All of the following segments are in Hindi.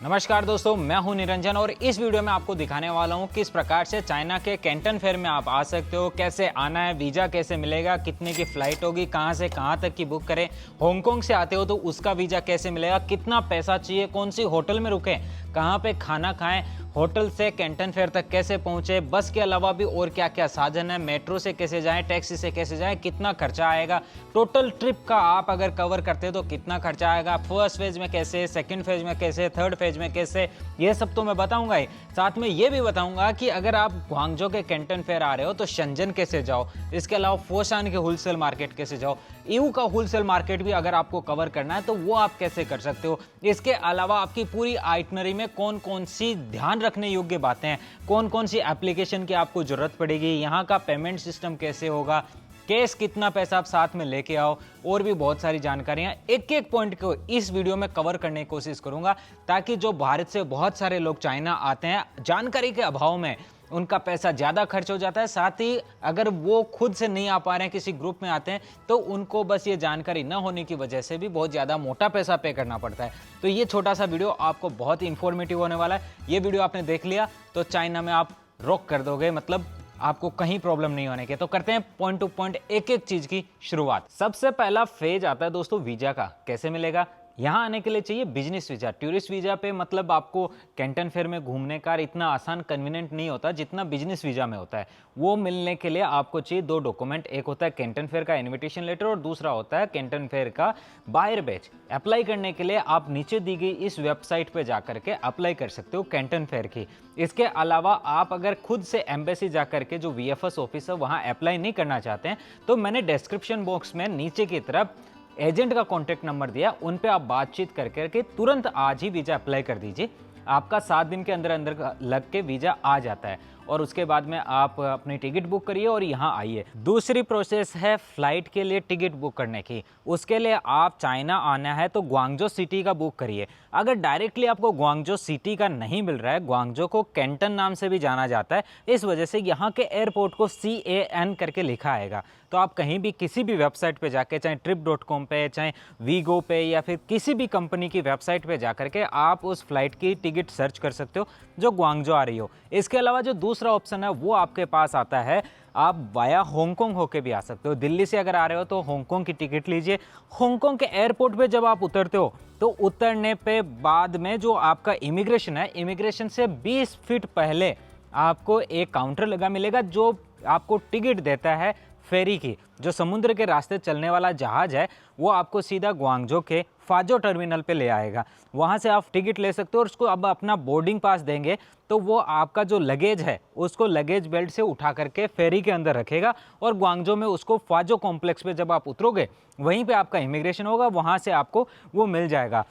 नमस्कार दोस्तों, मैं हूं निरंजन और इस वीडियो में आपको दिखाने वाला हूं किस प्रकार से चाइना के कैंटन फेयर में आप आ सकते हो, कैसे आना है, वीज़ा कैसे मिलेगा, कितने की फ़्लाइट होगी, कहां से कहां तक की बुक करें, हांगकांग से आते हो तो उसका वीज़ा कैसे मिलेगा, कितना पैसा चाहिए, कौन सी होटल में रुकें, कहां पे खाना खाएं, होटल से कैंटन फेयर तक कैसे पहुंचे, बस के अलावा भी और क्या क्या साधन है, मेट्रो से कैसे जाएं, टैक्सी से कैसे जाएं, कितना खर्चा आएगा, टोटल ट्रिप का आप अगर कवर करते हो तो कितना खर्चा आएगा, फर्स्ट फेज में कैसे, सेकंड फेज में कैसे, थर्ड फेज में कैसे, ये सब तो मैं बताऊंगा ही। साथ में ये भी बताऊंगा कि अगर आप ग्वांगझो के कैंटन फेयर आ रहे हो तो शंजन कैसे जाओ, इसके अलावा फोशान के होलसेल मार्केट कैसे जाओ, ईयू का होलसेल मार्केट भी अगर आपको कवर करना है तो वो आप कैसे कर सकते हो। इसके अलावा आपकी पूरी आइटनरी में कौन कौन सी ध्यान रखने योग्य बातें हैं, कौन कौन सी एप्लीकेशन की आपको जरूरत पड़ेगी, यहाँ का पेमेंट सिस्टम कैसे होगा, केस कितना पैसा आप साथ में लेके आओ, और भी बहुत सारी जानकारियां एक एक पॉइंट को इस वीडियो में कवर करने की कोशिश करूंगा, ताकि जो भारत से बहुत सारे लोग चाइना आते हैं जानकारी के अभाव में उनका पैसा ज़्यादा खर्च हो जाता है, साथ ही अगर वो खुद से नहीं आ पा रहे हैं, किसी ग्रुप में आते हैं तो उनको बस ये जानकारी न होने की वजह से भी बहुत ज़्यादा मोटा पैसा पे करना पड़ता है। तो ये छोटा सा वीडियो आपको बहुत ही इंफॉर्मेटिव होने वाला है। ये वीडियो आपने देख लिया तो चाइना में आप रॉक कर दोगे, मतलब आपको कहीं प्रॉब्लम नहीं होने के। तो करते हैं पॉइंट टू पॉइंट एक एक चीज की शुरुआत। सबसे पहला फेज आता है दोस्तों वीजा का। कैसे मिलेगा? यहाँ आने के लिए चाहिए बिजनेस वीजा। टूरिस्ट वीजा पे मतलब आपको कैंटन फेयर में घूमने का इतना आसान कन्वीनियंट नहीं होता जितना बिजनेस वीजा में होता है। वो मिलने के लिए आपको चाहिए दो डॉक्यूमेंट, एक होता है कैंटन फेयर का इनविटेशन लेटर और दूसरा होता है कैंटन फेयर का बायर बैच। अप्लाई करने के लिए आप नीचे दी गई इस वेबसाइट पे जाकर के अप्लाई कर सकते हो कैंटन फेयर की। इसके अलावा आप अगर खुद से एम्बेसी जाकर के जो VFS ऑफिस है वहाँ अप्लाई नहीं करना चाहते हैं तो मैंने डिस्क्रिप्शन बॉक्स में नीचे की तरफ एजेंट का कॉन्टैक्ट नंबर दिया, उन पे आप बातचीत करके तुरंत आज ही वीजा अप्लाई कर दीजिए। आपका 7 दिन के अंदर अंदर लग के वीजा आ जाता है और उसके बाद में आप अपनी टिकट बुक करिए और यहाँ आइए। दूसरी प्रोसेस है फ्लाइट के लिए टिकट बुक करने की। उसके लिए आप चाइना आना है तो ग्वांगझो सिटी का बुक करिए। अगर डायरेक्टली आपको ग्वांगझो सिटी का नहीं मिल रहा है, ग्वांगझो को कैंटन नाम से भी जाना जाता है, इस वजह से यहाँ के एयरपोर्ट को CAN करके लिखा आएगा। तो आप कहीं भी किसी भी वेबसाइट पे जाके, चाहे trip.com पे, चाहे वीगो पे या फिर किसी भी कंपनी की वेबसाइट पे जाकर के आप उस फ्लाइट की टिकट सर्च कर सकते हो जो ग्वांगझो आ रही हो। इसके अलावा जो दूसरा ऑप्शन है वो आपके पास आता है, आप वाया हांगकांग होके भी आ सकते हो। दिल्ली से अगर आ रहे हो तो हांगकांग की टिकट लीजिए। हांगकांग के एयरपोर्ट पे जब आप उतरते हो तो उतरने पे बाद में जो आपका इमिग्रेशन है, इमिग्रेशन से 20 फीट पहले आपको एक काउंटर लगा मिलेगा जो आपको टिकट देता है फेरी की। जो समुद्र के रास्ते चलने वाला जहाज है वो आपको सीधा ग्वांगझो के फाजो टर्मिनल पे ले आएगा। वहाँ से आप टिकट ले सकते हो और उसको अब अपना बोर्डिंग पास देंगे तो वो आपका जो लगेज है उसको लगेज बेल्ट से उठा करके फेरी के अंदर रखेगा और ग्वांगझो में उसको फाजो कॉम्प्लेक्स पे जब आप उतरोगे वहीं पे आपका इमिग्रेशन होगा, वहाँ से आपको वो मिल जाएगा।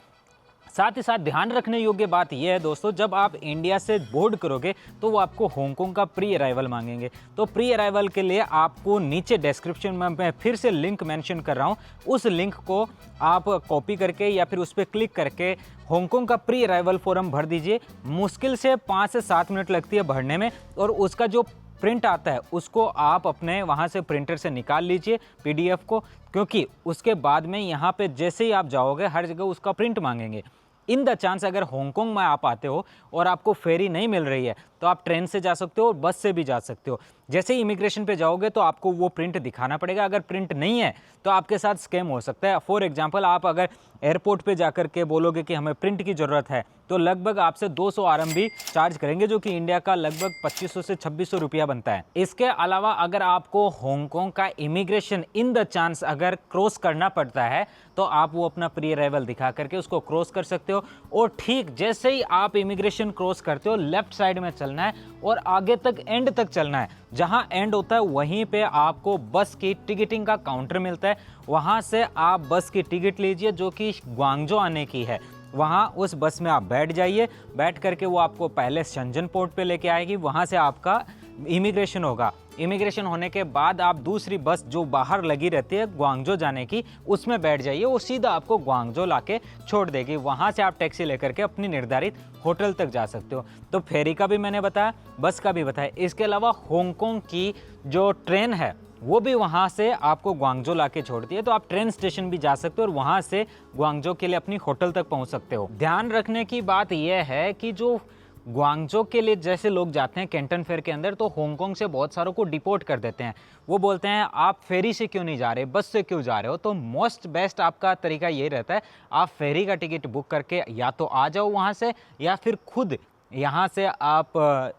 साथ ही साथ ध्यान रखने योग्य बात यह है दोस्तों, जब आप इंडिया से बोर्ड करोगे तो वो आपको हांगकांग का प्री अराइवल मांगेंगे। तो प्री अराइवल के लिए आपको नीचे डिस्क्रिप्शन में मैं फिर से लिंक मेंशन कर रहा हूँ, उस लिंक को आप कॉपी करके या फिर उस पर क्लिक करके हांगकांग का प्री अराइवल फॉर्म भर दीजिए। मुश्किल से 5 से 7 मिनट लगती है भरने में और उसका जो प्रिंट आता है उसको आप अपने वहाँ से प्रिंटर से निकाल लीजिए PDF को, क्योंकि उसके बाद में यहाँ पे जैसे ही आप जाओगे हर जगह उसका प्रिंट मांगेंगे। इन द चांस अगर हांगकांग में आप आते हो और आपको फेरी नहीं मिल रही है तो आप ट्रेन से जा सकते हो और बस से भी जा सकते हो। जैसे ही इमिग्रेशन पे जाओगे तो आपको वो प्रिंट दिखाना पड़ेगा। अगर प्रिंट नहीं है तो आपके साथ स्कैम हो सकता है। फॉर एग्जांपल, आप अगर एयरपोर्ट पे जाकर के बोलोगे कि हमें प्रिंट की ज़रूरत है तो लगभग आपसे 200 RMB चार्ज करेंगे, जो कि इंडिया का लगभग 2500 से 2600 रुपया बनता है। इसके अलावा अगर आपको हांगकांग का इमिग्रेशन इन द चांस अगर क्रॉस करना पड़ता है तो आप वो अपना प्री अराइवल दिखा करके उसको क्रॉस कर सकते हो। और ठीक जैसे ही आप इमिग्रेशन क्रॉस करते हो लेफ्ट साइड में चलना है और आगे तक एंड तक चलना है। जहां एंड होता है वहीं पे आपको बस की टिकटिंग का काउंटर मिलता है। वहां से आप बस की टिकट लीजिए जो कि ग्वांगझो आने की है। वहाँ उस बस में आप बैठ जाइए, बैठ करके वो आपको पहले शंजन पोर्ट पे लेके आएगी, वहाँ से आपका इमिग्रेशन होगा। इमिग्रेशन होने के बाद आप दूसरी बस जो बाहर लगी रहती है ग्वांगझो जाने की उसमें बैठ जाइए, वो सीधा आपको ग्वांगझो लाके छोड़ देगी। वहाँ से आप टैक्सी लेकर के अपनी निर्धारित होटल तक जा सकते हो। तो फेरी का भी मैंने बताया, बस का भी बताया। इसके अलावा हांगकांग की जो ट्रेन है वो भी वहाँ से आपको ग्वांगजो लाके छोड़ती है। तो आप ट्रेन स्टेशन भी जा सकते हो और वहाँ से ग्वांगजो के लिए अपनी होटल तक पहुँच सकते हो। ध्यान रखने की बात यह है कि जो ग्वांगजो के लिए जैसे लोग जाते हैं कैंटन फेयर के अंदर, तो हांगकांग से बहुत सारों को डिपोर्ट कर देते हैं। वो बोलते हैं आप फेरी से क्यों नहीं जा रहे, बस से क्यों जा रहे हो। तो मोस्ट बेस्ट आपका तरीका ये रहता है, आप फेरी का टिकट बुक करके या तो आ जाओ वहाँ से, या फिर खुद यहाँ से आप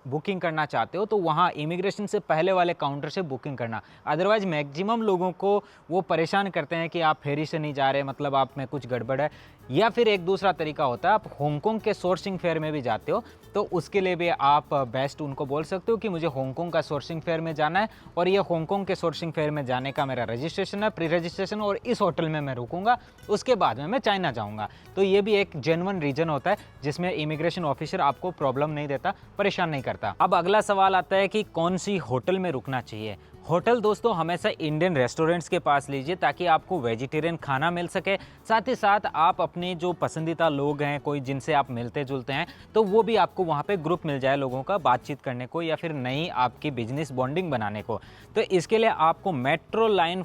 बुकिंग करना चाहते हो तो वहाँ इमिग्रेशन से पहले वाले काउंटर से बुकिंग करना। अदरवाइज मैक्सिमम लोगों को वो परेशान करते हैं कि आप फेरी से नहीं जा रहे, मतलब आप में कुछ गड़बड़ है। या फिर एक दूसरा तरीका होता है, आप हांगकांग के सोर्सिंग फेयर में भी जाते हो तो उसके लिए भी आप बेस्ट उनको बोल सकते हो कि मुझे हांगकांग का सोर्सिंग फेयर में जाना है और ये हांगकांग के सोर्सिंग फेयर में जाने का मेरा रजिस्ट्रेशन है, प्री रजिस्ट्रेशन, और इस होटल में मैं रुकूंगा, उसके बाद में मैं चाइना जाऊंगा। तो ये भी एक जेन्युइन रीजन होता है जिसमें इमिग्रेशन ऑफिसर आपको प्रॉब्लम नहीं देता, परेशान नहीं करता। अब अगला सवाल आता है कि कौन सी होटल में रुकना चाहिए। होटल दोस्तों हमेशा इंडियन रेस्टोरेंट्स के पास लीजिए ताकि आपको वेजिटेरियन खाना मिल सके। साथ ही साथ आप अपने जो पसंदीदा लोग हैं, कोई जिनसे आप मिलते जुलते हैं, तो वो भी आपको वहाँ पे ग्रुप मिल जाए लोगों का बातचीत करने को या फिर नई आपकी बिजनेस बॉन्डिंग बनाने को। तो इसके लिए आपको मेट्रो लाइन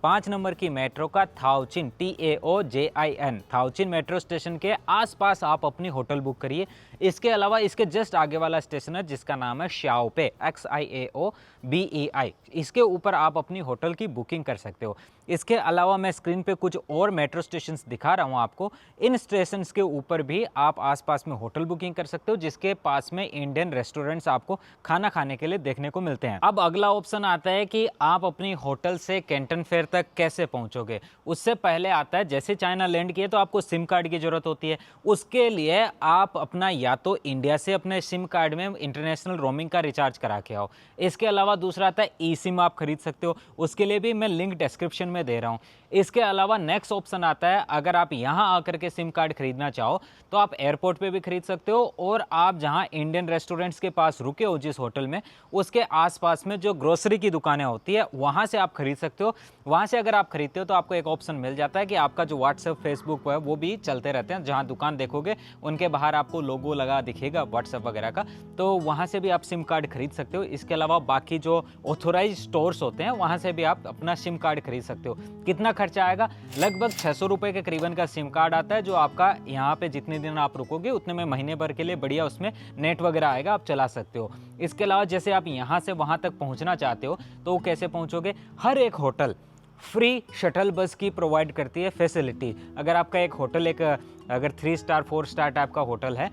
5 नंबर की मेट्रो का थाओचिन TAOJIN थाओचिन मेट्रो स्टेशन के आसपास आप अपनी होटल बुक करिए। इसके अलावा इसके जस्ट आगे वाला स्टेशन है जिसका नाम है शाओपे XIAOBEI, इसके ऊपर आप अपनी होटल की बुकिंग कर सकते हो। इसके अलावा मैं स्क्रीन पे कुछ और मेट्रो स्टेशंस दिखा रहा हूँ आपको, इन स्टेशंस के ऊपर भी आप आसपास में होटल बुकिंग कर सकते हो जिसके पास में इंडियन रेस्टोरेंट्स आपको खाना खाने के लिए देखने को मिलते हैं। अब अगला ऑप्शन आता है कि आप अपनी होटल से कैंटन फेयर तक कैसे पहुंचोगे। उससे पहले आता है जैसे चाइना लैंड किए तो आपको सिम कार्ड की जरूरत होती है। उसके लिए आप अपना या तो इंडिया से अपने सिम कार्ड में इंटरनेशनल रोमिंग का रिचार्ज करा के आओ। इसके अलावा दूसरा आता है ई सिम आप खरीद सकते हो, उसके लिए भी मैं लिंक डिस्क्रिप्शन में दे रहा हूं। इसके अलावा नेक्स्ट ऑप्शन आता है, अगर आप यहां आकर के सिम कार्ड खरीदना चाहो तो आप एयरपोर्ट पे भी खरीद सकते हो, और आप जहां इंडियन रेस्टोरेंट्स के पास रुके हो जिस होटल में, उसके आसपास में जो ग्रोसरी की दुकानें होती है वहां से आप खरीद सकते हो। वहां से अगर आप खरीदते हो तो आपको एक ऑप्शन मिल जाता है कि आपका जो व्हाट्सएप फेसबुक है वो भी चलते रहते हैं। जहां दुकान देखोगे उनके बाहर आपको लोगो लगा दिखेगा व्हाट्सएप वगैरह का, तो वहां से भी आप सिम कार्ड खरीद सकते हो। इसके अलावा बाकी जो ऑथोराइज स्टोर्स होते हैं वहां से भी आप अपना सिम कार्ड खरीद सकते हो। कितना खर्चा आएगा? लगभग 600 रुपए के करीबन का सिम कार्ड आता है, जो आपका यहाँ पे जितने दिन आप रुकोगे उतने में महीने भर के लिए बढ़िया उसमें नेट वगैरह आएगा, आप चला सकते हो। इसके अलावा जैसे आप यहाँ से वहाँ तक पहुँचना चाहते हो तो वो कैसे पहुँचोगे? हर एक होटल फ्री शटल बस की प्रोवाइड करती है फैसिलिटी। अगर आपका एक होटल अगर 3 स्टार 4 स्टार टाइप का होटल है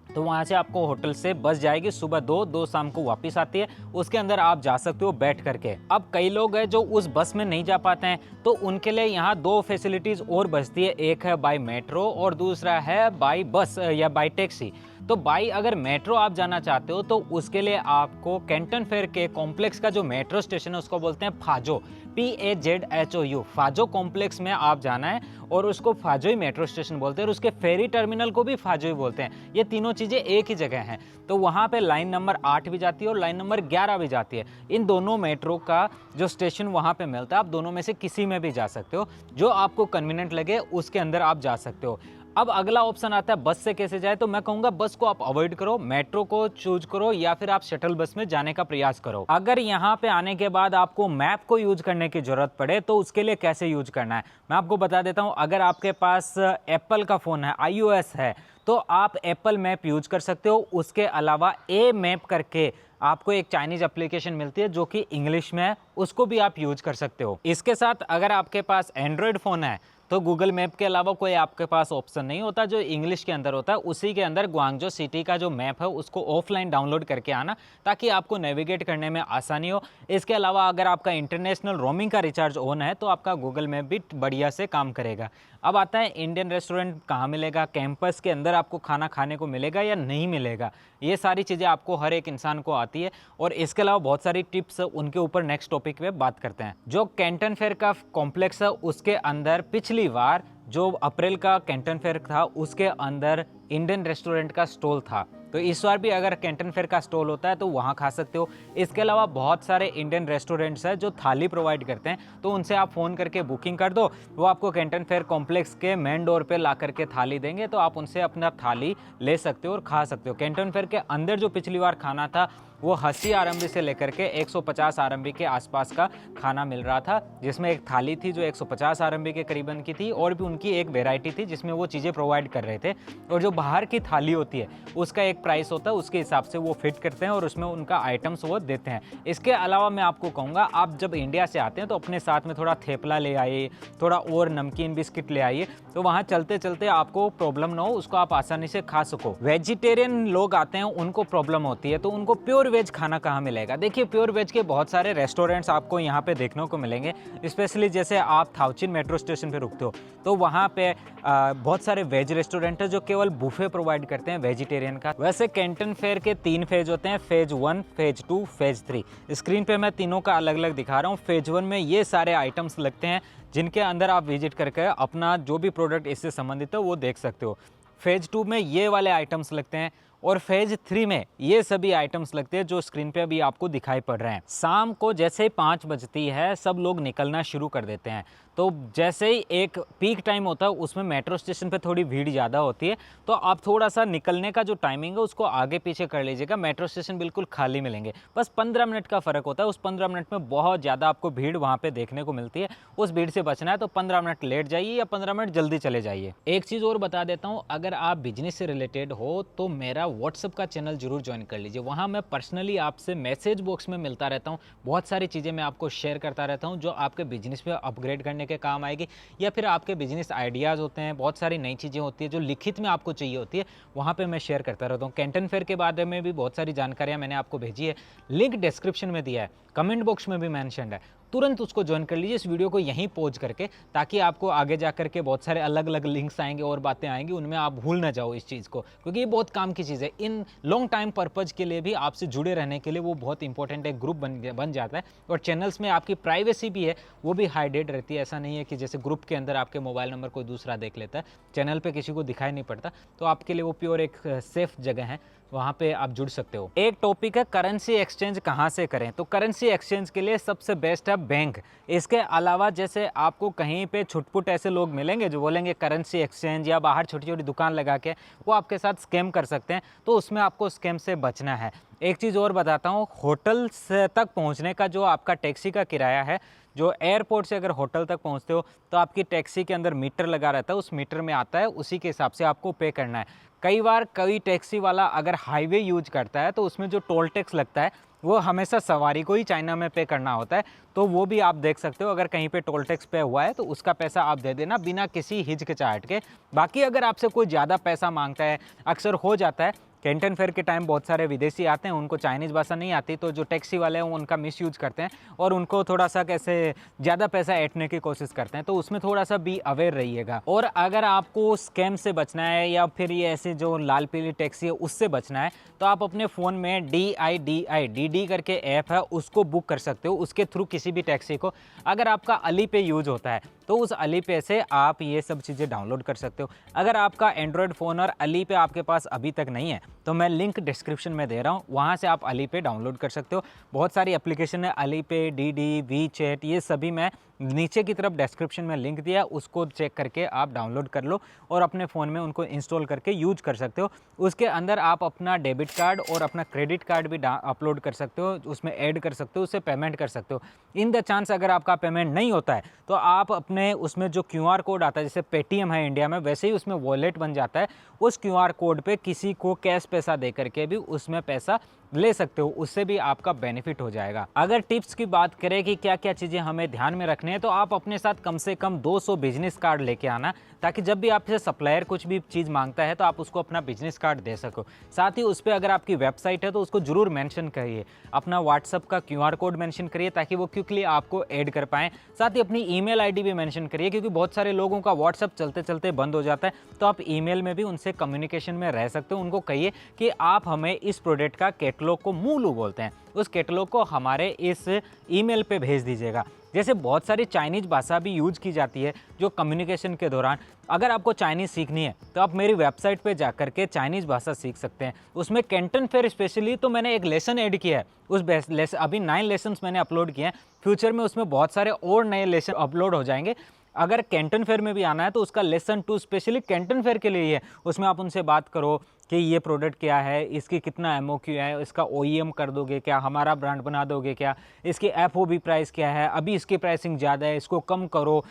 तो वहाँ से आपको होटल से बस जाएगी, सुबह 2 शाम को वापस आती है, उसके अंदर आप जा सकते हो बैठ करके। अब कई लोग हैं जो उस बस में नहीं जा पाते हैं तो उनके लिए यहाँ 2 फैसिलिटीज़ और बचती है, एक है बाय मेट्रो और दूसरा है बाय बस या बाय टैक्सी। तो बाई अगर मेट्रो आप जाना चाहते हो तो उसके लिए आपको कैंटन फेयर के कॉम्प्लेक्स का जो मेट्रो स्टेशन है उसको बोलते हैं फाजो, PAZHOU, फाजो कॉम्प्लेक्स में आप जाना है और उसको फाजोई मेट्रो स्टेशन बोलते हैं, और उसके फेरी टर्मिनल को भी फाजोई बोलते हैं। ये तीनों चीज़ें एक ही जगह हैं। तो वहाँ पे लाइन नंबर 8 भी जाती है और लाइन नंबर 11 भी जाती है। इन दोनों मेट्रो का जो स्टेशन वहाँ पे मिलता है, आप दोनों में से किसी में भी जा सकते हो, जो आपको कन्वीनियंट लगे उसके अंदर आप जा सकते हो। अब अगला ऑप्शन आता है बस से कैसे जाए, तो मैं कहूँगा बस को आप अवॉइड करो, मेट्रो को चूज करो या फिर आप शटल बस में जाने का प्रयास करो। अगर यहाँ पे आने के बाद आपको मैप को यूज करने की जरूरत पड़े तो उसके लिए कैसे यूज करना है मैं आपको बता देता हूँ। अगर आपके पास एप्पल का फ़ोन है, iOS है, तो आप एप्पल मैप यूज कर सकते हो। उसके अलावा ए मैप करके आपको एक चाइनीज एप्लीकेशन मिलती है जो कि इंग्लिश में है, उसको भी आप यूज कर सकते हो। इसके साथ अगर आपके पास एंड्रॉयड फ़ोन है तो गूगल मैप के अलावा कोई आपके पास ऑप्शन नहीं होता, जो इंग्लिश के अंदर होता है उसी के अंदर ग्वांगजो सिटी का जो मैप है उसको ऑफलाइन डाउनलोड करके आना, ताकि आपको नेविगेट करने में आसानी हो। इसके अलावा अगर आपका इंटरनेशनल रोमिंग का रिचार्ज ऑन है तो आपका गूगल मैप भी बढ़िया से काम करेगा। अब आता है इंडियन रेस्टोरेंट कहाँ मिलेगा, कैंपस के अंदर आपको खाना खाने को मिलेगा या नहीं मिलेगा, ये सारी चीज़ें आपको हर एक इंसान को आती है। और इसके अलावा बहुत सारी टिप्स उनके ऊपर नेक्स्ट टॉपिक पे बात करते हैं। जो कैंटन फेयर का कॉम्प्लेक्स है उसके अंदर पिछली बार जो अप्रैल का कैंटन फेयर था उसके अंदर इंडियन रेस्टोरेंट का स्टॉल था। तो इस बार भी अगर कैंटन फेयर का स्टॉल होता है तो वहाँ खा सकते हो। इसके अलावा बहुत सारे इंडियन रेस्टोरेंट्स हैं जो थाली प्रोवाइड करते हैं, तो उनसे आप फ़ोन करके बुकिंग कर दो, वो आपको कैंटन फेयर कॉम्प्लेक्स के मेन डोर पे ला करके थाली देंगे, तो आप उनसे अपना थाली ले सकते हो और खा सकते हो। कैंटन फेयर के अंदर जो पिछली बार खाना था वो 80 आरएमबी से लेकर के 150 आरएमबी के आसपास का खाना मिल रहा था, जिसमें एक थाली थी जो 150 आरएमबी के करीबन की थी, और भी उनकी एक वेराइटी थी जिसमें वो चीज़ें प्रोवाइड कर रहे थे। और जो बाहर की थाली होती है उसका एक प्राइस होता है, उसके हिसाब से वो फिट करते हैं और उसमें उनका आइटम्स वो देते हैं। इसके अलावा मैं आपको कहूँगा, आप जब इंडिया से आते हैं तो अपने साथ में थोड़ा थेपला ले आइए, थोड़ा और नमकीन बिस्किट ले आइए, तो वहाँ चलते चलते आपको प्रॉब्लम ना हो, उसको आप आसानी से खा सको। वेजिटेरियन लोग आते हैं उनको प्रॉब्लम होती है, तो उनको प्योर वेज खाना कहाँ मिलेगा? देखिए, प्योर वेज के बहुत सारे रेस्टोरेंट्स आपको यहाँ पे देखने को मिलेंगे। स्पेशली जैसे आप थाउचिन मेट्रो स्टेशन पे रुकते हो तो वहाँ पे बहुत सारे वेज रेस्टोरेंट है जो केवल बुफे प्रोवाइड करते हैं वेजिटेरियन का। वैसे कैंटन फेयर के 3 फेज होते हैं, फेज 1, फेज 2, फेज 3। स्क्रीन पे मैं तीनों का अलग अलग दिखा रहा हूँ। फेज 1 में ये सारे आइटम्स लगते हैं जिनके अंदर आप विजिट करके अपना जो भी प्रोडक्ट इससे संबंधित है वो देख सकते हो। फेज 2 में ये वाले आइटम्स लगते हैं, और फेज 3 में ये सभी आइटम्स लगते हैं जो स्क्रीन पे अभी आपको दिखाई पड़ रहे हैं। शाम को जैसे ही 5 बजती है सब लोग निकलना शुरू कर देते हैं, तो जैसे ही एक पीक टाइम होता है उसमें मेट्रो स्टेशन पे थोड़ी भीड़ ज़्यादा होती है, तो आप थोड़ा सा निकलने का जो टाइमिंग है उसको आगे पीछे कर लीजिएगा। मेट्रो स्टेशन बिल्कुल खाली मिलेंगे, बस 15 मिनट का फ़र्क होता है। उस 15 मिनट में बहुत ज़्यादा आपको भीड़ वहाँ पे देखने को मिलती है। उस भीड़ से बचना है तो 15 मिनट लेट जाइए या 15 मिनट जल्दी चले जाइए। एक चीज़ और बता देता हूँ, अगर आप बिजनेस से रिलेटेड हो तो मेरा व्हाट्सअप का चैनल जरूर ज्वाइन कर लीजिए। वहाँ मैं पर्सनली आपसे मैसेज बॉक्स में मिलता रहता हूँ, बहुत सारी चीज़ें मैं आपको शेयर करता रहता हूँ जो आपके बिजनेस में अपग्रेड करने के काम आएगी, या फिर आपके बिजनेस आइडियाज़ होते हैं, बहुत सारी नई चीज़ें होती है जो लिखित में आपको चाहिए होती है, वहाँ पे मैं शेयर करता रहता हूँ। कैंटन फेयर के बारे में भी बहुत सारी जानकारियाँ मैंने आपको भेजी है, लिंक डिस्क्रिप्शन में दिया है, कमेंट बॉक्स में भी मेंशन्ड है, तुरंत उसको ज्वाइन कर लीजिए इस वीडियो को यहीं पॉज करके, ताकि आपको आगे जा करके बहुत सारे अलग अलग लिंक्स आएंगे और बातें आएंगी, उनमें आप भूल ना जाओ इस चीज़ को, क्योंकि ये बहुत काम की चीज़ है। इन लॉन्ग टाइम पर्पज़ के लिए भी आपसे जुड़े रहने के लिए वो बहुत इंपॉर्टेंट है, ग्रुप बन जाता है। और चैनल्स में आपकी प्राइवेसी भी है, वो भी हाइडेड रहती है। ऐसा नहीं है कि जैसे ग्रुप के अंदर आपके मोबाइल नंबर कोई दूसरा देख लेता है, चैनल पर किसी को दिखाई नहीं पड़ता, तो आपके लिए वो प्योर एक सेफ जगह है, वहाँ पे आप जुड़ सकते हो। एक टॉपिक है करेंसी एक्सचेंज कहाँ से करें, तो करेंसी एक्सचेंज के लिए सबसे बेस्ट है बैंक। इसके अलावा जैसे आपको कहीं पे छुटपुट ऐसे लोग मिलेंगे जो बोलेंगे करेंसी एक्सचेंज, या बाहर छोटी छोटी दुकान लगा के वो आपके साथ स्कैम कर सकते हैं, तो उसमें आपको स्कैम से बचना है। एक चीज़ और बताता हूँ, होटल से तक पहुँचने का जो आपका टैक्सी का किराया है, जो एयरपोर्ट से अगर होटल तक पहुंचते हो तो आपकी टैक्सी के अंदर मीटर लगा रहता है, उस मीटर में आता है, उसी के हिसाब से आपको पे करना है। कई बार कोई टैक्सी वाला अगर हाईवे यूज करता है तो उसमें जो टोल टैक्स लगता है वो हमेशा सवारी को ही चाइना में पे करना होता है, तो वो भी आप देख सकते हो। अगर कहीं पे टोल टैक्स पे हुआ है तो उसका पैसा आप दे देना बिना किसी हिचकिचाहट के। बाकी अगर आपसे कोई ज़्यादा पैसा मांगता है, अक्सर हो जाता है, कैंटन फेयर के टाइम बहुत सारे विदेशी आते हैं, उनको चाइनीज़ भाषा नहीं आती, तो जो टैक्सी वाले हैं वो उनका मिसयूज करते हैं और उनको थोड़ा सा कैसे ज़्यादा पैसा ऐंठने की कोशिश करते हैं, तो उसमें थोड़ा सा भी अवेयर रहिएगा। और अगर आपको स्कैम से बचना है या फिर ये ऐसे जो लाल पीली टैक्सी है उससे बचना है, तो आप अपने फ़ोन में DIDI करके ऐप है, उसको बुक कर सकते हो। उसके थ्रू किसी भी टैक्सी को, अगर आपका अली पे यूज होता है तो उस अली पे से आप ये सब चीज़ें डाउनलोड कर सकते हो। अगर आपका एंड्रॉयड फ़ोन और अली पे आपके पास अभी तक नहीं है तो मैं लिंक डिस्क्रिप्शन में दे रहा हूँ, वहाँ से आप अली पे डाउनलोड कर सकते हो। बहुत सारी एप्लीकेशन है, अली पे, DD, WeChat, ये सभी मैं नीचे की तरफ डिस्क्रिप्शन में लिंक दिया, उसको चेक करके आप डाउनलोड कर लो और अपने फ़ोन में उनको इंस्टॉल करके यूज कर सकते हो। उसके अंदर आप अपना डेबिट कार्ड और अपना क्रेडिट कार्ड भी अपलोड कर सकते हो, उसमें ऐड कर सकते हो, उससे पेमेंट कर सकते हो। इन द चांस अगर आपका पेमेंट नहीं होता है तो आप अपने उसमें जो QR कोड आता है, जैसे पेटीएम है इंडिया में, वैसे ही उसमें वॉलेट बन जाता है, उस QR कोड पे किसी को कैश पैसा दे करके भी उसमें पैसा ले सकते हो, उससे भी आपका बेनिफिट हो जाएगा। अगर टिप्स की बात करें कि क्या क्या चीज़ें हमें ध्यान में रखनी है, तो आप अपने साथ कम से कम 200 बिजनेस कार्ड लेके आना, ताकि जब भी आपसे सप्लायर कुछ भी चीज़ मांगता है तो आप उसको अपना बिजनेस कार्ड दे सको। साथ ही उस पर अगर आपकी वेबसाइट है तो उसको जरूर मेंशन करिए, अपना व्हाट्सअप का QR कोड मेंशन करिए ताकि वो क्विकली आपको ऐड कर पाएँ। साथ ही अपनी ईमेल ID भी मेंशन करिए, क्योंकि बहुत सारे लोगों का व्हाट्सअप चलते चलते बंद हो जाता है, तो आप ईमेल में भी उनसे कम्युनिकेशन में रह सकते हो। उनको कहिए कि आप हमें इस प्रोडक्ट का कैटलॉग को मूलू बोलते हैं, उस कैटलॉग को हमारे इस ईमेल पे भेज दीजिएगा, जैसे बहुत सारी चाइनीज़ भाषा भी यूज की जाती है जो कम्युनिकेशन के दौरान। अगर आपको चाइनीज़ सीखनी है तो आप मेरी वेबसाइट पे जा कर के चाइनीज़ भाषा सीख सकते हैं। उसमें कैंटन फेयर स्पेशली तो मैंने एक लेसन ऐड किया है, उस अभी 9 लेसन्स मैंने अपलोड किए हैं। फ्यूचर में उसमें बहुत सारे और नए लेसन अपलोड हो जाएंगे। अगर कैंटन फेयर में भी आना है तो उसका लेसन 2 स्पेशली कैंटन फेयर के लिए ही है। उसमें आप उनसे बात करो कि ये प्रोडक्ट क्या है, इसकी कितना एमओक्यू है, इसका ओईएम कर दोगे क्या, हमारा ब्रांड बना दोगे क्या, इसकी एफओबी प्राइस क्या है, अभी इसकी प्राइसिंग ज़्यादा है, इसको कम करो।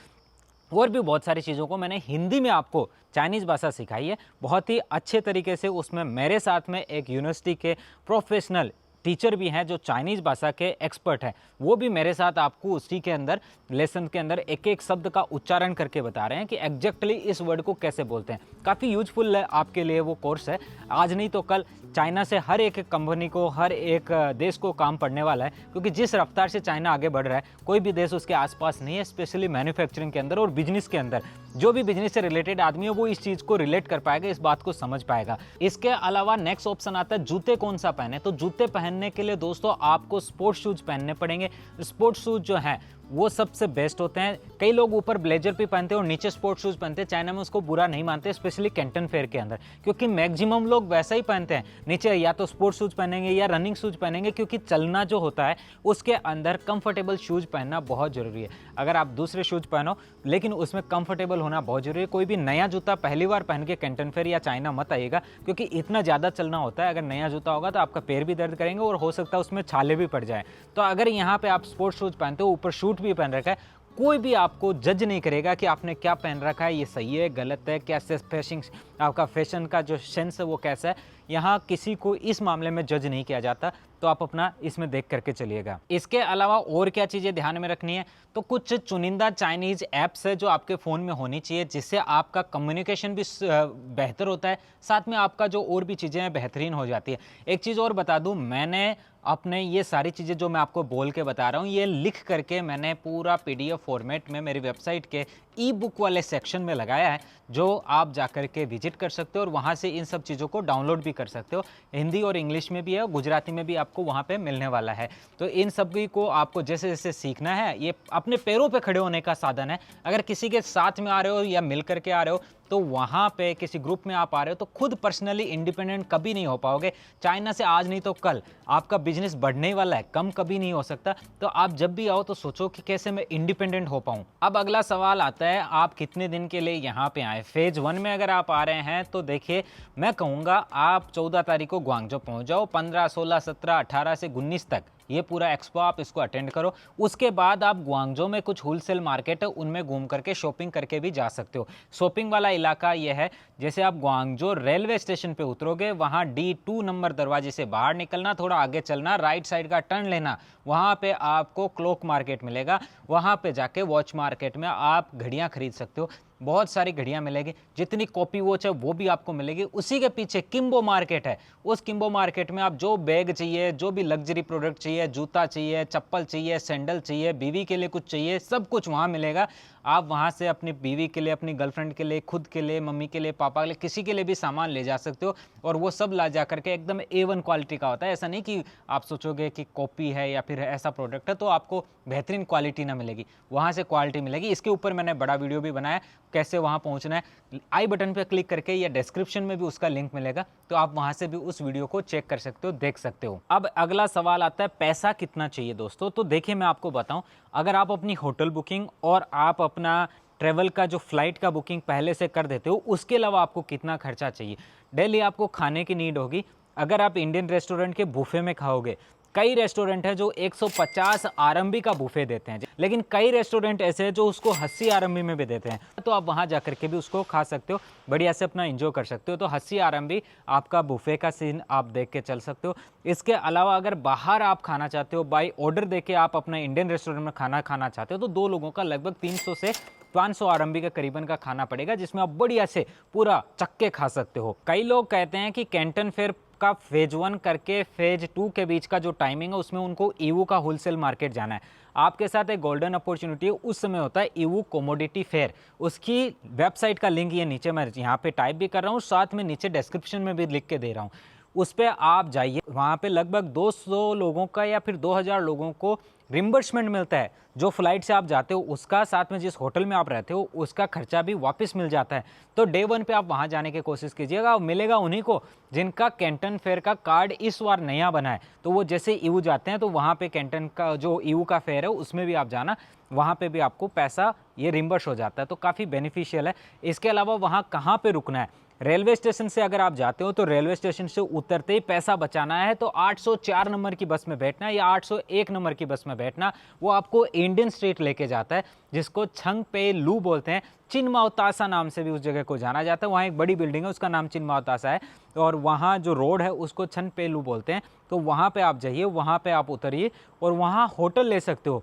और भी बहुत सारी चीज़ों को मैंने हिंदी में आपको चाइनीज़ भाषा सिखाई है बहुत ही अच्छे तरीके से। उसमें मेरे साथ में एक यूनिवर्सिटी के प्रोफेशनल टीचर भी हैं जो चाइनीज़ भाषा के एक्सपर्ट हैं, वो भी मेरे साथ आपको उसी के अंदर लेसन के अंदर एक एक शब्द का उच्चारण करके बता रहे हैं कि एग्जैक्टली इस वर्ड को कैसे बोलते हैं। काफ़ी यूजफुल है आपके लिए वो कोर्स है। आज नहीं तो कल चाइना से हर एक कंपनी को, हर एक देश को काम पड़ने वाला है, क्योंकि जिस रफ्तार से चाइना आगे बढ़ रहा है कोई भी देश उसके आसपास नहीं है, स्पेशली मैन्युफैक्चरिंग के अंदर और बिजनेस के अंदर। जो भी बिजनेस से रिलेटेड आदमी है वो इस चीज़ को रिलेट कर पाएगा, इस बात को समझ पाएगा। इसके अलावा नेक्स्ट ऑप्शन आता है जूते कौन सा पहने। तो जूते पहनने के लिए दोस्तों आपको स्पोर्ट्स शूज़ पहनने पड़ेंगे। स्पोर्ट्स शूज़ जो हैं वो सबसे बेस्ट होते हैं। कई लोग ऊपर ब्लेजर भी पहनते हैं और नीचे स्पोर्ट्स शूज़ पहनते हैं। चाइना में उसको बुरा नहीं मानते, स्पेशली कैंटन फेयर के अंदर, क्योंकि मैक्सिमम लोग वैसा ही पहनते हैं। नीचे या तो स्पोर्ट्स शूज़ पहनेंगे या रनिंग शूज़ पहनेंगे, क्योंकि चलना जो होता है उसके अंदर कंफर्टेबल शूज़ पहनना बहुत ज़रूरी है। अगर आप दूसरे शूज़ पहनो लेकिन उसमें कंफर्टेबल होना बहुत ज़रूरी है। कोई भी नया जूता पहली बार पहन के कैंटन फेयर या चाइना मत आइएगा, क्योंकि इतना ज़्यादा चलना होता है। अगर नया जूता होगा तो आपका पैर भी दर्द करेंगे और हो सकता है उसमें छाले भी पड़ जाए। तो अगर यहाँ पे आप स्पोर्ट्स शूज़ पहनते हो, ऊपर शूट भी पहन रखा है, कोई भी आपको जज नहीं करेगा कि आपने क्या पहन रखा है, ये सही है गलत है, कैसे फैशन, आपका फैशन का जो सेंस है वो कैसा है। यहाँ किसी को इस मामले में जज नहीं किया जाता, तो आप अपना इसमें देख करके चलिएगा। इसके अलावा और क्या चीज़ें ध्यान में रखनी है, तो कुछ चुनिंदा चाइनीज़ ऐप्स है जो आपके फ़ोन में होनी चाहिए, जिससे आपका कम्युनिकेशन भी बेहतर होता है, साथ में आपका जो और भी चीज़ें हैं बेहतरीन हो जाती है। एक चीज़ और बता दूँ, मैंने अपने ये सारी चीज़ें जो मैं आपको बोल के बता रहा हूँ ये लिख करके मैंने पूरा PDF फॉर्मेट में मेरी वेबसाइट के ई बुक वाले सेक्शन में लगाया है, जो आप जाकर के विजिट कर सकते हो और वहाँ से इन सब चीज़ों को डाउनलोड भी कर सकते हो। हिंदी और इंग्लिश में भी है और गुजराती में भी आपको वहाँ पे मिलने वाला है। तो इन सभी को आपको जैसे जैसे सीखना है, ये अपने पैरों पे खड़े होने का साधन है। अगर किसी के साथ में आ रहे हो या मिल करके आ रहे हो तो वहाँ पे किसी ग्रुप में आप आ रहे हो तो खुद पर्सनली इंडिपेंडेंट कभी नहीं हो पाओगे। चाइना से आज नहीं तो कल आपका बिजनेस बढ़ने वाला है, कम कभी नहीं हो सकता। तो आप जब भी आओ तो सोचो कि कैसे मैं इंडिपेंडेंट हो पाऊँ। अब अगला सवाल आता है, आप कितने दिन के लिए यहाँ पे आए। फेज 1 में अगर आप आ रहे हैं तो देखिए मैं कहूँगा आप 14 तारीख को ग्वांगझो पहुँच जाओ। 15, 16, 17, 18 से 19 तक ये पूरा एक्सपो आप इसको अटेंड करो। उसके बाद आप ग्वांगझो में कुछ होलसेल मार्केट है उनमें घूम करके शॉपिंग करके भी जा सकते हो। शॉपिंग वाला इलाका ये है, जैसे आप ग्वांगझो रेलवे स्टेशन पे उतरोगे, वहाँ D2 नंबर दरवाजे से बाहर निकलना, थोड़ा आगे चलना, राइट साइड का टर्न लेना, वहाँ पे आपको क्लॉक मार्केट मिलेगा। वहाँ पे जाके वॉच मार्केट में आप घड़ियाँ खरीद सकते हो। बहुत सारी घड़ियाँ मिलेगी, जितनी कॉपी वॉच है वो भी आपको मिलेगी। उसी के पीछे किम्बो मार्केट है, उस किम्बो मार्केट में आप जो बैग चाहिए, जो भी लग्जरी प्रोडक्ट चाहिए, जूता चाहिए, चप्पल चाहिए, सैंडल चाहिए, बीवी के लिए कुछ चाहिए, सब कुछ वहाँ मिलेगा। आप वहाँ से अपनी बीवी के लिए, अपनी गर्लफ्रेंड के लिए, खुद के लिए, मम्मी के लिए, पापा के लिए, किसी के लिए भी सामान ले जा सकते हो। और वो सब ला जा करके एकदम A1 क्वालिटी का होता है। ऐसा नहीं कि आप सोचोगे कि कॉपी है या फिर ऐसा प्रोडक्ट है तो आपको बेहतरीन क्वालिटी ना मिलेगी, वहाँ से क्वालिटी मिलेगी। इसके ऊपर मैंने बड़ा वीडियो भी बनाया कैसे वहाँ पहुँचना है। आई बटन पर क्लिक करके या डिस्क्रिप्शन में भी उसका लिंक मिलेगा, तो आप वहाँ से भी उस वीडियो को चेक कर सकते हो, देख सकते हो। अब अगला सवाल आता है पैसा कितना चाहिए दोस्तों। तो देखिए मैं आपको बताऊँ, अगर आप अपनी होटल बुकिंग और आप अपना ट्रैवल का जो फ्लाइट का बुकिंग पहले से कर देते हो, उसके अलावा आपको कितना खर्चा चाहिए। डेली आपको खाने की नीड होगी। अगर आप इंडियन रेस्टोरेंट के बुफे में खाओगे, कई रेस्टोरेंट है जो 150 RMB का बुफे देते हैं, लेकिन कई रेस्टोरेंट ऐसे हैं जो उसको 80 RMB में भी देते हैं। तो आप वहाँ जा करके भी उसको खा सकते हो, बढ़िया से अपना एंजॉय कर सकते हो। तो 80 RMB आपका बुफे का सीन आप देख के चल सकते हो। इसके अलावा अगर बाहर आप खाना चाहते हो, बाई ऑर्डर दे के आप अपना इंडियन रेस्टोरेंट में खाना खाना चाहते हो, तो 2 लोगों का लगभग 300 से 500 RMB का करीबन का खाना पड़ेगा, जिसमें आप बढ़िया से पूरा चक्के खा सकते हो। कई लोग कहते हैं कि कैंटन फेयर का फेज 1 करके फेज 2 के बीच का जो टाइमिंग है उसमें उनको ईवू का होलसेल मार्केट जाना है। आपके साथ एक गोल्डन अपॉर्चुनिटी है, उस समय होता है ईवू कमोडिटी फेयर। उसकी वेबसाइट का लिंक ये नीचे मैं यहाँ पे टाइप भी कर रहा हूँ, साथ में नीचे डिस्क्रिप्शन में भी लिख के दे रहा हूँ। उस पर आप जाइए, वहाँ पे लगभग 200 लोगों का या फिर 2000 लोगों को रिम्बर्समेंट मिलता है। जो फ्लाइट से आप जाते हो उसका, साथ में जिस होटल में आप रहते हो उसका खर्चा भी वापस मिल जाता है। तो डे 1 पे आप वहाँ जाने की कोशिश कीजिएगा। मिलेगा उन्हीं को जिनका कैंटन फेयर का कार्ड इस बार नया बना है। तो वो जैसे ईयू जाते हैं तो वहाँ पे कैंटन का जो ईयू का फेयर है उसमें भी आप जाना, वहाँ पे भी आपको पैसा ये रिम्बर्स हो जाता है, तो काफ़ी बेनिफिशियल है। इसके अलावा वहाँ कहाँ पे रुकना है, रेलवे स्टेशन से अगर आप जाते हो तो रेलवे स्टेशन से उतरते ही पैसा बचाना है तो 804 नंबर की बस में बैठना या 801 नंबर की बस में बैठना। वो आपको इंडियन स्ट्रीट लेके जाता है जिसको छंग पे लू बोलते हैं। चिनमाओतासा नाम से भी उस जगह को जाना जाता है। वहाँ एक बड़ी बिल्डिंग है उसका नाम चिनमाओतासा है और वहाँ जो रोड है उसको छंग पे लू बोलते हैं। तो वहाँ पे आप जाइए, वहाँ पे आप उतरिए और वहाँ होटल ले सकते हो।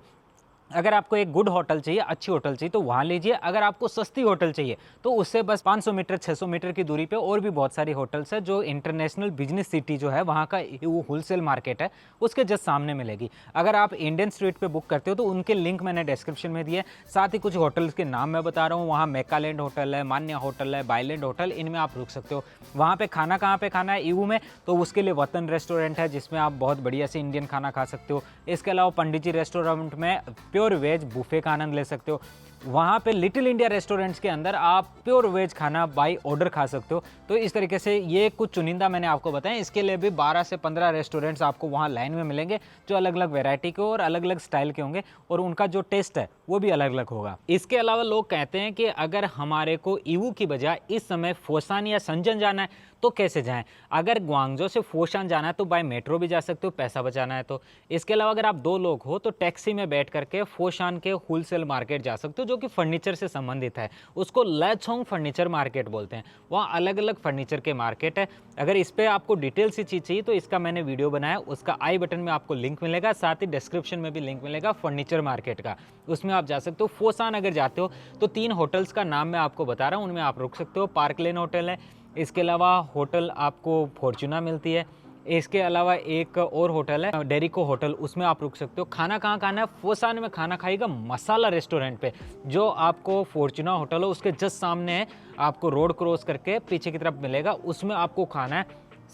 अगर आपको एक गुड होटल चाहिए, अच्छी होटल चाहिए तो वहाँ लीजिए। अगर आपको सस्ती होटल चाहिए तो उससे बस 500 मीटर 600 मीटर की दूरी पे और भी बहुत सारी होटल्स है जो इंटरनेशनल बिजनेस सिटी जो है वहाँ का वो होलसेल मार्केट है उसके जस्ट सामने मिलेगी। अगर आप इंडियन स्ट्रीट पे बुक करते हो तो उनके लिंक मैंने डिस्क्रिप्शन में दिए। साथ ही कुछ होटल्स के नाम मैं बता रहा हूँ, वहाँ मेकालैंड होटल है, मान्या होटल है, बाइलैंड होटल, इनमें आप रुक सकते हो। वहाँ पे खाना कहाँ पे खाना है ईयू में, तो उसके लिए वतन रेस्टोरेंट है जिसमें आप बहुत बढ़िया से इंडियन खाना खा सकते हो। इसके अलावा पंडित जी रेस्टोरेंट में प्योर वेज बुफे का आनंद ले सकते हो। वहाँ पे लिटिल इंडिया रेस्टोरेंट्स के अंदर आप प्योर वेज खाना बाई ऑर्डर खा सकते हो। तो इस तरीके से ये कुछ चुनिंदा मैंने आपको बताया। इसके लिए भी 12 से 15 रेस्टोरेंट्स आपको वहाँ लाइन में मिलेंगे जो अलग अलग वैरायटी के और अलग अलग स्टाइल के होंगे और उनका जो टेस्ट है वो भी अलग अलग होगा। इसके अलावा लोग कहते हैं कि अगर हमारे को ईवू की बजाय इस समय फोसान या शंजन जाना है तो कैसे जाएं। अगर ग्वांगझो से फोशान जाना है तो बाय मेट्रो भी जा सकते हो, पैसा बचाना है तो। इसके अलावा अगर आप 2 लोग हो तो टैक्सी में बैठ करके फोशान के होलसेल मार्केट जा सकते हो जो कि फर्नीचर से संबंधित है। उसको लैचोंग फर्नीचर मार्केट बोलते हैं। वहाँ अलग अलग फर्नीचर के मार्केट है। अगर इस पर आपको डिटेल सी चीज़ चाहिए तो इसका मैंने वीडियो बनाया, उसका आई बटन में आपको लिंक मिलेगा, साथ ही डिस्क्रिप्शन में भी लिंक मिलेगा फर्नीचर मार्केट का, उसमें आप जा सकते हो। फोसान अगर जाते हो तो 3 होटल्स का नाम मैं आपको बता रहा हूँ, उनमें आप रुक सकते हो। पार्क लेन होटल है, इसके अलावा होटल आपको फॉर्चूना मिलती है, इसके अलावा एक और होटल है डेरिको होटल, उसमें आप रुक सकते हो। खाना कहाँ खाना है, फोसान में खाना खाएगा मसाला रेस्टोरेंट पे जो आपको फॉर्चूना होटल हो उसके जस्ट सामने है। आपको रोड क्रॉस करके पीछे की तरफ मिलेगा, उसमें आपको खाना है।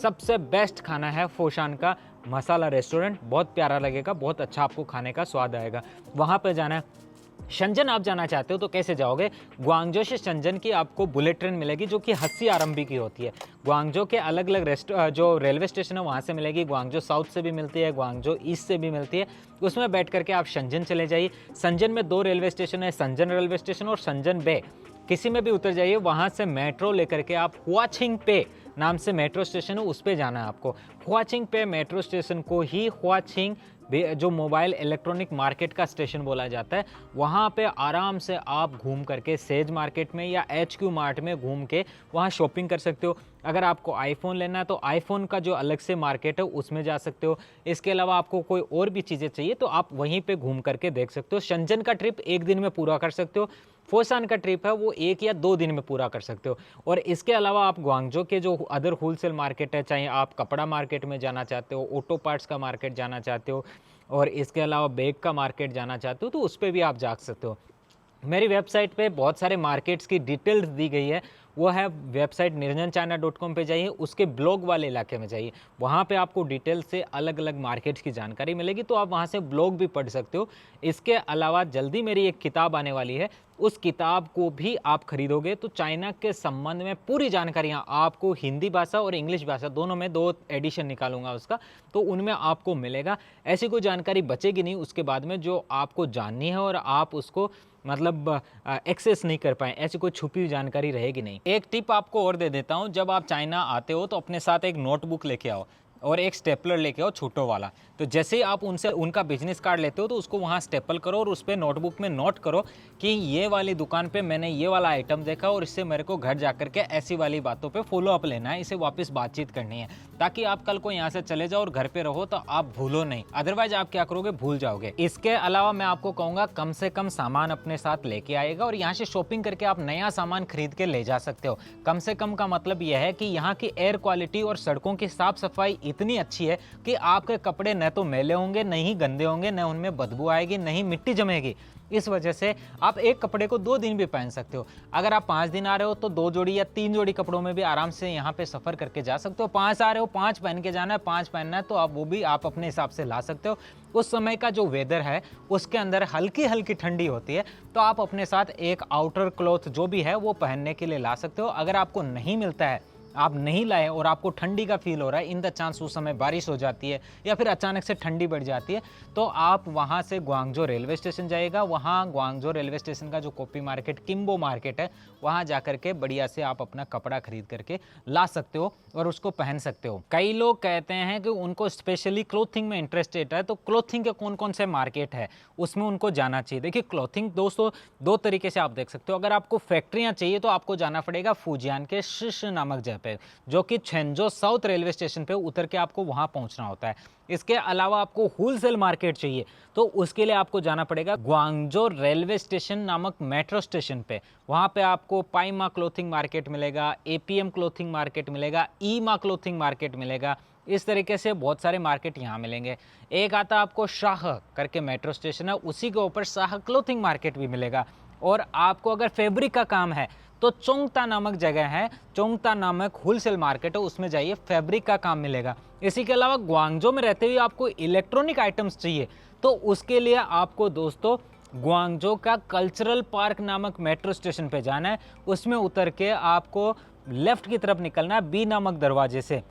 सबसे बेस्ट खाना है फोशान का मसाला रेस्टोरेंट, बहुत प्यारा लगेगा, बहुत अच्छा आपको खाने का स्वाद आएगा। वहाँ पर जाना है। शंजन आप जाना चाहते हो तो कैसे जाओगे, ग्वांगझो से शंजन की आपको बुलेट ट्रेन मिलेगी जो कि 80 आरएमबी की होती है। ग्वांगझो के अलग अलग जो रेलवे स्टेशन है वहाँ से मिलेगी। ग्वांगझो साउथ से भी मिलती है, ग्वांगझो ईस्ट से भी मिलती है। उसमें बैठ करके आप शंजन चले जाइए। शंजन में 2 रेलवे स्टेशन है, शंजन रेलवे स्टेशन और शंजन बे, किसी में भी उतर जाइए। वहाँ से मेट्रो लेकर के आप हुआछिंग पे नाम से मेट्रो स्टेशन है उस पर जाना है आपको। हुआछिंग पे मेट्रो स्टेशन को ही हुआछिंग जो मोबाइल इलेक्ट्रॉनिक मार्केट का स्टेशन बोला जाता है, वहाँ पे आराम से आप घूम करके सेज मार्केट में या HQ मार्ट में घूम के वहाँ शॉपिंग कर सकते हो। अगर आपको आईफोन लेना है तो आईफोन का जो अलग से मार्केट है उसमें जा सकते हो। इसके अलावा आपको कोई और भी चीज़ें चाहिए तो आप वहीं पे घूम करके देख सकते हो। शंजन का ट्रिप 1 दिन में पूरा कर सकते हो, फोसान का ट्रिप है वो 1 या 2 दिन में पूरा कर सकते हो। और इसके अलावा आप ग्वांगझो के जो अदर होलसेल मार्केट है, चाहे आप कपड़ा मार्केट में जाना चाहते हो, ऑटो पार्ट्स का मार्केट जाना चाहते हो और इसके अलावा बैग का मार्केट जाना चाहते हो तो उस पर भी आप जा सकते हो। मेरी वेबसाइट पे बहुत सारे मार्केट्स की डिटेल्स दी गई है, वो है वेबसाइट nirjanchina.com पे जाइए, उसके ब्लॉग वाले इलाके में जाइए, वहाँ पे आपको डिटेल से अलग अलग मार्केट्स की जानकारी मिलेगी तो आप वहाँ से ब्लॉग भी पढ़ सकते हो। इसके अलावा जल्दी मेरी एक किताब आने वाली है, उस किताब को भी आप खरीदोगे तो चाइना के संबंध में पूरी जानकारियाँ आपको हिंदी भाषा और इंग्लिश भाषा दोनों में 2 एडिशन निकालूंगा उसका, तो उनमें आपको मिलेगा। ऐसी कोई जानकारी बचेगी नहीं उसके बाद में जो आपको जाननी है और आप उसको मतलब एक्सेस नहीं कर पाए, ऐसी कोई छुपी हुई जानकारी रहेगी नहीं। एक टिप आपको और दे देता हूँ, जब आप चाइना आते हो तो अपने साथ एक नोटबुक लेके आओ और एक स्टेपलर लेके आओ छोटो वाला। तो जैसे ही आप उनसे उनका बिजनेस कार्ड लेते हो तो उसको वहाँ स्टेपल करो और उस पर नोटबुक में नोट करो कि ये वाली दुकान पे मैंने ये वाला आइटम देखा और इससे मेरे को घर जा करके ऐसी वाली बातों पे फॉलो अप लेना है, इसे वापस बातचीत करनी है, ताकि आप कल को यहाँ से चले जाओ और घर पे रहो तो आप भूलो नहीं, अदरवाइज आप क्या करोगे, भूल जाओगे। इसके अलावा मैं आपको कहूँगा कम से कम सामान अपने साथ लेके आएगा और यहाँ से शॉपिंग करके आप नया सामान खरीद के ले जा सकते हो। कम से कम का मतलब यह है कि यहाँ की एयर क्वालिटी और सड़कों की साफ सफाई इतनी अच्छी है कि आपके कपड़े न तो मैले होंगे, न ही गंदे होंगे, न उनमें बदबू आएगी, न ही मिट्टी जमेगी। इस वजह से आप एक कपड़े को 2 दिन भी पहन सकते हो। अगर आप 5 दिन आ रहे हो तो 2 जोड़ी या 3 जोड़ी कपड़ों में भी आराम से यहाँ पे सफ़र करके जा सकते हो। 5 आ रहे हो, 5 पहन के जाना है, 5 पहनना है, तो आप वो भी आप अपने हिसाब से ला सकते हो। उस समय का जो वेदर है उसके अंदर हल्की हल्की ठंडी होती है, तो आप अपने साथ एक आउटर क्लॉथ जो भी है वो पहनने के लिए ला सकते हो। अगर आपको नहीं मिलता है, आप नहीं लाए और आपको ठंडी का फील हो रहा है, इन द चांस उस समय बारिश हो जाती है या फिर अचानक से ठंडी बढ़ जाती है, तो आप वहाँ से ग्वांगझो रेलवे स्टेशन जाइएगा। वहाँ ग्वांगझो रेलवे स्टेशन का जो कॉपी मार्केट, किम्बो मार्केट है, वहाँ जा करके बढ़िया से आप अपना कपड़ा खरीद करके ला सकते हो और उसको पहन सकते हो। कई लोग कहते हैं कि उनको स्पेशली क्लोथिंग में इंटरेस्टेड है, तो क्लोथिंग के कौन कौन से मार्केट है उसमें उनको जाना चाहिए। देखिए क्लोथिंग दोस्तों 2 तरीके से आप देख सकते हो। अगर आपको फैक्ट्रियाँ चाहिए तो आपको जाना पड़ेगा फुजियान के शिश नामक जगह पे, जो कि छेंजो साउथ रेलवे स्टेशन पे उतर के आपको वहां पहुंचना होता है। इसके अलावा आपको होलसेल मार्केट चाहिए तो उसके लिए आपको जाना पड़ेगा ग्वांगझो रेलवे स्टेशन नामक मेट्रो स्टेशन पे। वहां पे आपको पाइमा क्लोथिंग मार्केट मिलेगा, एपीएम क्लोथिंग मार्केट मिलेगा, ईमा क्लोथिंग मार्केट मिलेगा। इस तरीके से बहुत सारे मार्केट यहाँ मिलेंगे। एक आता आपको शाह करके मेट्रो स्टेशन है, उसी के ऊपर शाह क्लोथिंग मार्केट भी मिलेगा। और आपको अगर फैब्रिक का काम है तो चोंगता नामक जगह है, चोंगता नामक होलसेल मार्केट है, उसमें जाइए, फैब्रिक का काम मिलेगा। इसी के अलावा ग्वांगझो में रहते हुए आपको इलेक्ट्रॉनिक आइटम्स चाहिए तो उसके लिए आपको दोस्तों ग्वांगझो का कल्चरल पार्क नामक मेट्रो स्टेशन पे जाना है। उसमें उतर के आपको लेफ्ट की तरफ निकलना है बी नामक दरवाजे से।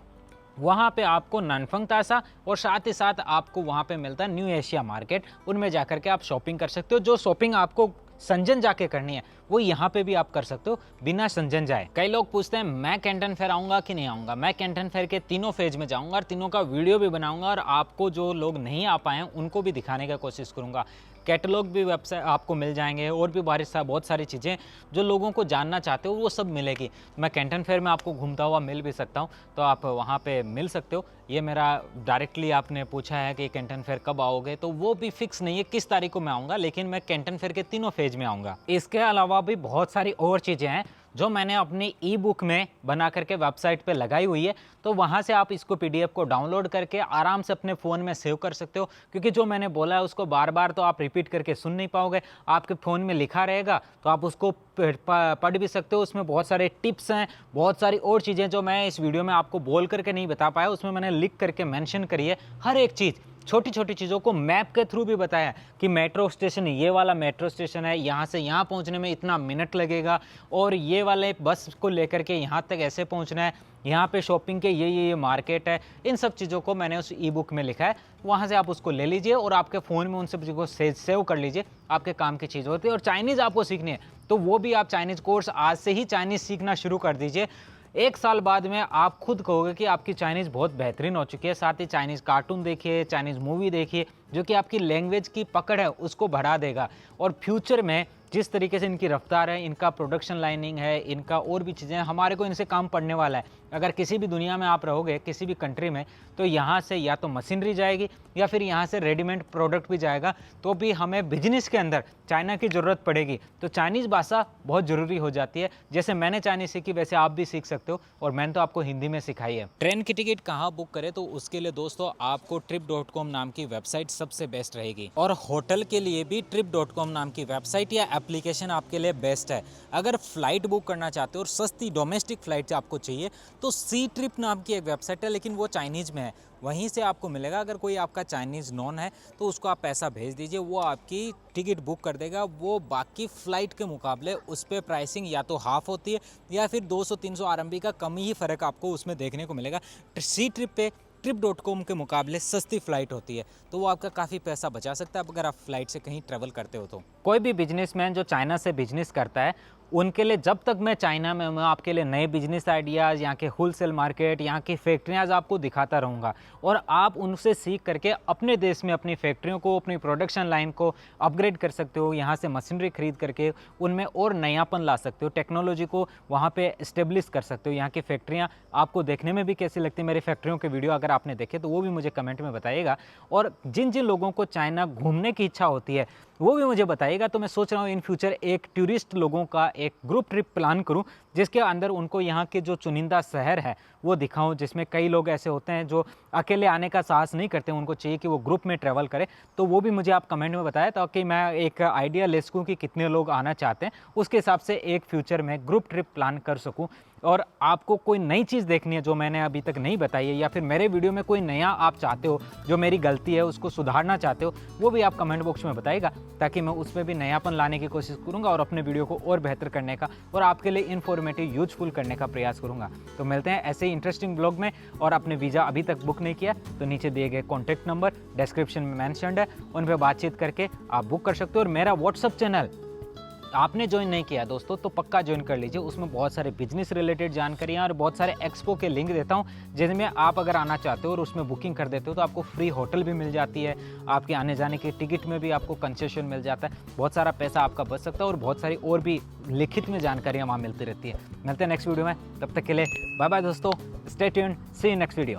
वहाँ पे आपको नानफंग तासा और साथ ही साथ आपको वहाँ पे मिलता है न्यू एशिया मार्केट, उनमें जाकर के आप शॉपिंग कर सकते हो। जो शॉपिंग आपको संजन जाके करनी है वो यहाँ पे भी आप कर सकते हो बिना संजन जाए। कई लोग पूछते हैं मैं कैंटन फेयर आऊँगा कि नहीं आऊँगा। मैं कैंटन फेयर के तीनों फेज में जाऊँगा और तीनों का वीडियो भी बनाऊँगा और आपको जो लोग नहीं आ पाए हैं उनको भी दिखाने की कोशिश करूँगा। कैटलॉग भी वेबसाइट आपको मिल जाएंगे और भी बहुत सारी चीज़ें जो लोगों को जानना चाहते हो वो सब मिलेगी। मैं कैंटन फेयर में आपको घूमता हुआ मिल भी सकता हूँ, तो आप वहाँ पे मिल सकते हो। ये मेरा डायरेक्टली आपने पूछा है कि कैंटन फेयर कब आओगे, तो वो भी फिक्स नहीं है किस तारीख को मैं आऊँगा, लेकिन मैं कैंटन फेयर के तीनों फेज में आऊँगा। इसके अलावा भी बहुत सारी और चीज़ें हैं जो मैंने अपनी ई बुक में बना करके वेबसाइट पे लगाई हुई है, तो वहाँ से आप इसको पीडीएफ को डाउनलोड करके आराम से अपने फ़ोन में सेव कर सकते हो। क्योंकि जो मैंने बोला है उसको बार बार तो आप रिपीट करके सुन नहीं पाओगे, आपके फ़ोन में लिखा रहेगा तो आप उसको पढ़ भी सकते हो। उसमें बहुत सारे टिप्स हैं, बहुत सारी और चीज़ें जो मैं इस वीडियो में आपको बोल करके नहीं बता पाया, उसमें मैंने लिख करके मेंशन करी है। हर एक चीज़, छोटी छोटी चीज़ों को मैप के थ्रू भी बताया कि मेट्रो स्टेशन, ये वाला मेट्रो स्टेशन है, यहाँ से यहाँ पहुँचने में इतना मिनट लगेगा और ये वाले बस को लेकर के यहाँ तक ऐसे पहुँचना है, यहाँ पे शॉपिंग के ये मार्केट है। इन सब चीज़ों को मैंने उस ई बुक में लिखा है, वहाँ से आप उसको ले लीजिए और आपके फ़ोन में उन सब चीज़ों को सेव कर लीजिए। आपके काम की चीज़ होती है। और चाइनीज़ आपको सीखनी है तो वो भी आप चाइनीज़ कोर्स आज से ही चाइनीज़ सीखना शुरू कर दीजिए। 1 साल बाद में आप खुद कहोगे कि आपकी चाइनीज़ बहुत बेहतरीन हो चुकी है। साथ ही चाइनीज़ कार्टून देखिए, चाइनीज़ मूवी देखिए, जो कि आपकी लैंग्वेज की पकड़ है उसको बढ़ा देगा। और फ्यूचर में जिस तरीके से इनकी रफ्तार है, इनका प्रोडक्शन लाइनिंग है, इनका और भी चीज़ें हैं, हमारे को इनसे काम पड़ने वाला है। अगर किसी भी दुनिया में आप रहोगे, किसी भी कंट्री में, तो यहाँ से या तो मशीनरी जाएगी या फिर यहाँ से रेडीमेड प्रोडक्ट भी जाएगा, तो भी हमें बिजनेस के अंदर चाइना की ज़रूरत पड़ेगी। तो चाइनीज़ भाषा बहुत ज़रूरी हो जाती है। जैसे मैंने चाइनीज़ सीखी वैसे आप भी सीख सकते हो, और मैंने तो आपको हिंदी में सिखाई है। ट्रेन की टिकट कहाँ बुक करें, तो उसके लिए दोस्तों आपको trip.com नाम की वेबसाइट सबसे बेस्ट रहेगी। और होटल के लिए भी trip.com नाम की वेबसाइट या एप्लीकेशन आपके लिए बेस्ट है। अगर फ्लाइट बुक करना चाहते हो और सस्ती डोमेस्टिक फ्लाइट आपको चाहिए तो सी ट्रिप नाम की एक वेबसाइट है, लेकिन वो चाइनीज़ में है, वहीं से आपको मिलेगा। अगर कोई आपका चाइनीज़ नॉन है तो उसको आप पैसा भेज दीजिए, वो आपकी टिकट बुक कर देगा। वो बाकी फ़्लाइट के मुकाबले उस पर प्राइसिंग या तो हाफ़ होती है या फिर 200-300 आरएमबी का कम ही फ़र्क आपको उसमें देखने को मिलेगा। सी ट्रिप पे trip.com के मुकाबले सस्ती फ़्लाइट होती है, तो वो आपका काफ़ी पैसा बचा सकता है अगर आप फ़्लाइट से कहीं ट्रैवल करते हो तो। कोई भी बिजनेसमैन जो चाइना से बिजनेस करता है, उनके लिए जब तक मैं चाइना में हूँ, आपके लिए नए बिजनेस आइडियाज़, यहाँ के होलसेल मार्केट, यहाँ की फैक्ट्रियाँ आपको दिखाता रहूँगा। और आप उनसे सीख करके अपने देश में अपनी फैक्ट्रियों को, अपनी प्रोडक्शन लाइन को अपग्रेड कर सकते हो। यहाँ से मशीनरी खरीद करके उनमें और नयापन ला सकते हो, टेक्नोलॉजी को वहाँ पे इस्टेब्लिश कर सकते हो। यहाँ की फैक्ट्रियाँ आपको देखने में भी कैसी लगती है, मेरी फैक्ट्रियों के वीडियो अगर आपने देखे तो वो भी मुझे कमेंट में बताइएगा। और जिन जिन लोगों को चाइना घूमने की इच्छा होती है वो भी मुझे बताइएगा। तो मैं सोच रहा हूँ इन फ्यूचर एक टूरिस्ट लोगों का एक ग्रुप ट्रिप प्लान करूँ, जिसके अंदर उनको यहाँ के जो चुनिंदा शहर है वो दिखाऊं, जिसमें कई लोग ऐसे होते हैं जो अकेले आने का साहस नहीं करते, उनको चाहिए कि वो ग्रुप में ट्रैवल करें। तो वो भी मुझे आप कमेंट में बताएं, ताकि मैं एक आइडिया ले सकूँ कि कितने लोग आना चाहते हैं, उसके हिसाब से एक फ्यूचर में ग्रुप ट्रिप प्लान कर सकूँ। और आपको कोई नई चीज़ देखनी है जो मैंने अभी तक नहीं बताई है, या फिर मेरे वीडियो में कोई नया आप चाहते हो, जो मेरी गलती है उसको सुधारना चाहते हो, वो भी आप कमेंट बॉक्स में बताइएगा, ताकि मैं उसमें भी नयापन लाने की कोशिश करूँगा और अपने वीडियो को और बेहतर करने का और आपके लिए इन्फॉर्मेटिव यूजफुल करने का प्रयास करूँगा। तो मिलते हैं ऐसे ही इंटरेस्टिंग ब्लॉग में। और आपने वीज़ा अभी तक बुक नहीं किया तो नीचे दिए गए कॉन्टैक्ट नंबर डिस्क्रिप्शन में मैंशनड है, उन पर बातचीत करके आप बुक कर सकते हो। और मेरा व्हाट्सअप चैनल आपने ज्वाइन नहीं किया दोस्तों तो पक्का ज्वाइन कर लीजिए, उसमें बहुत सारे बिजनेस रिलेटेड जानकारियाँ और बहुत सारे एक्सपो के लिंक देता हूँ, जिनमें आप अगर आना चाहते हो और उसमें बुकिंग कर देते हो तो आपको फ्री होटल भी मिल जाती है, आपके आने जाने की टिकट में भी आपको कंसेशन मिल जाता है, बहुत सारा पैसा आपका बच सकता है और बहुत सारी और भी लिखित में जानकारियाँ वहाँ मिलती रहती है। मिलते हैं नेक्स्ट वीडियो में, तब तक के लिए बाय बाय दोस्तों, stay tuned, see you next video.